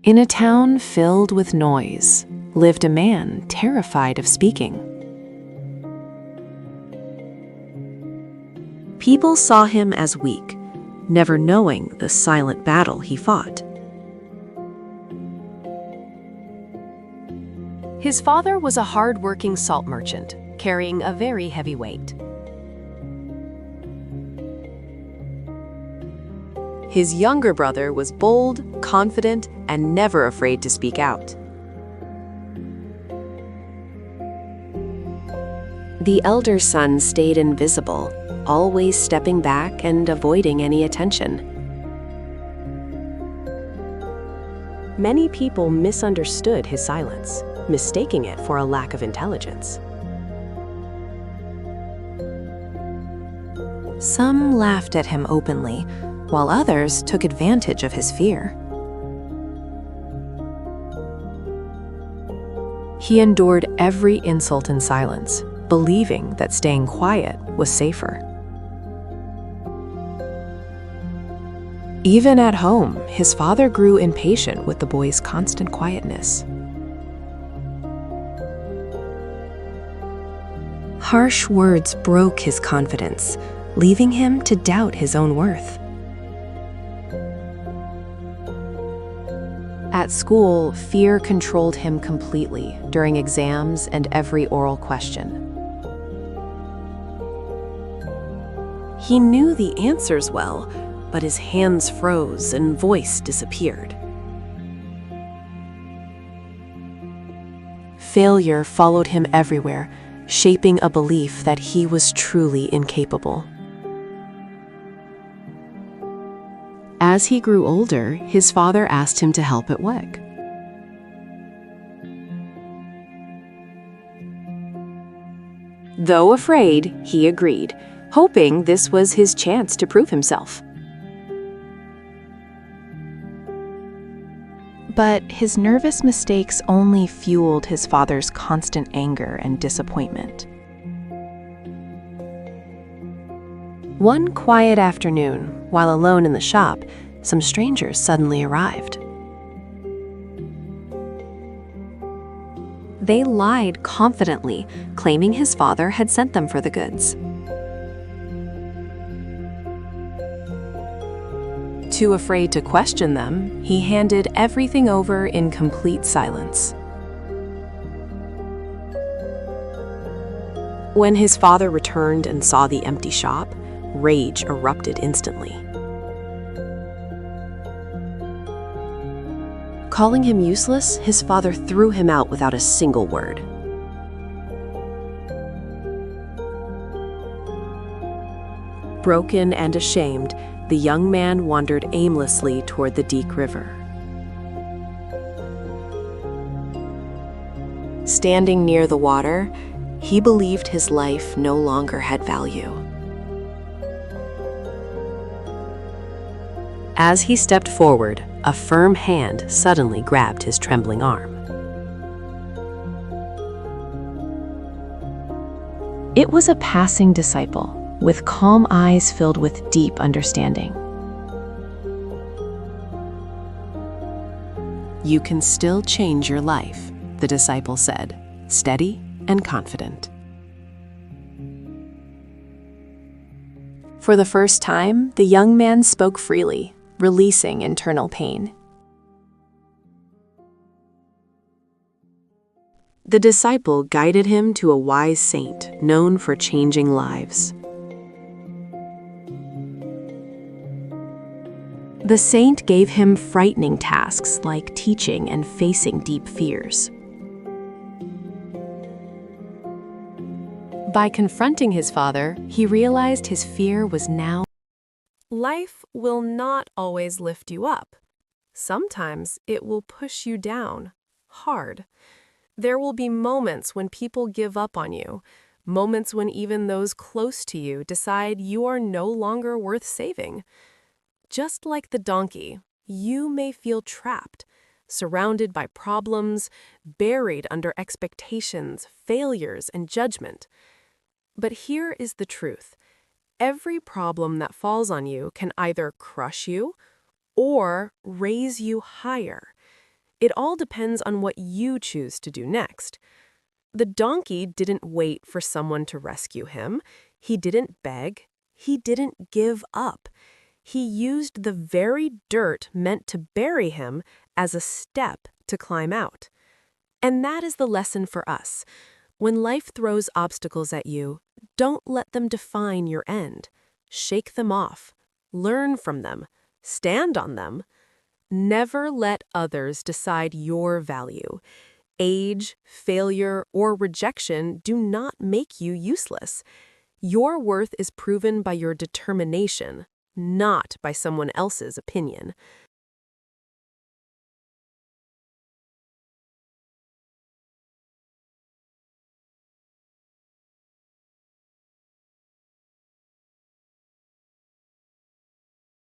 In a town filled with noise lived a man terrified of speaking. People saw him as weak, never knowing the silent battle he fought. His father was a hard-working salt merchant, carrying a very heavy weight. His younger brother was bold, confident, and never afraid to speak out. The elder son stayed invisible, always stepping back and avoiding any attention. Many people misunderstood his silence, mistaking it for a lack of intelligence. Some laughed at him openly, while others took advantage of his fear. He endured every insult in silence, believing that staying quiet was safer. Even at home, his father grew impatient with the boy's constant quietness. Harsh words broke his confidence, leaving him to doubt his own worth. At school, fear controlled him completely during exams and every oral question. He knew the answers well, but his hands froze and voice disappeared. Failure followed him everywhere, shaping a belief that he was truly incapable. As he grew older, his father asked him to help at work. Though afraid, he agreed, hoping this was his chance to prove himself. But his nervous mistakes only fueled his father's constant anger and disappointment. One quiet afternoon, while alone in the shop, some strangers suddenly arrived. They lied confidently, claiming his father had sent them for the goods. Too afraid to question them, he handed everything over in complete silence. When his father returned and saw the empty shop, rage erupted instantly. Calling him useless, his father threw him out without a single word. Broken and ashamed, the young man wandered aimlessly toward the Deek River. Standing near the water, he believed his life no longer had value. As he stepped forward, a firm hand suddenly grabbed his trembling arm. It was a passing disciple, with calm eyes filled with deep understanding. "You can still change your life," the disciple said, steady and confident. For the first time, the young man spoke freely, releasing internal pain. The disciple guided him to a wise saint known for changing lives. The saint gave him frightening tasks like teaching and facing deep fears. By confronting his father, he realized his fear was now. Life will not always lift you up. Sometimes it will push you down, hard. There will be moments when people give up on you, moments when even those close to you decide you are no longer worth saving. Just like the donkey, you may feel trapped, surrounded by problems, buried under expectations, failures, and judgment. But here is the truth. Every problem that falls on you can either crush you or raise you higher. It all depends on what you choose to do next. The donkey didn't wait for someone to rescue him. He didn't beg. He didn't give up. He used the very dirt meant to bury him as a step to climb out. And that is the lesson for us. When life throws obstacles at you, don't let them define your end. Shake them off. Learn from them. Stand on them. Never let others decide your value. Age, failure, or rejection do not make you useless. Your worth is proven by your determination, not by someone else's opinion.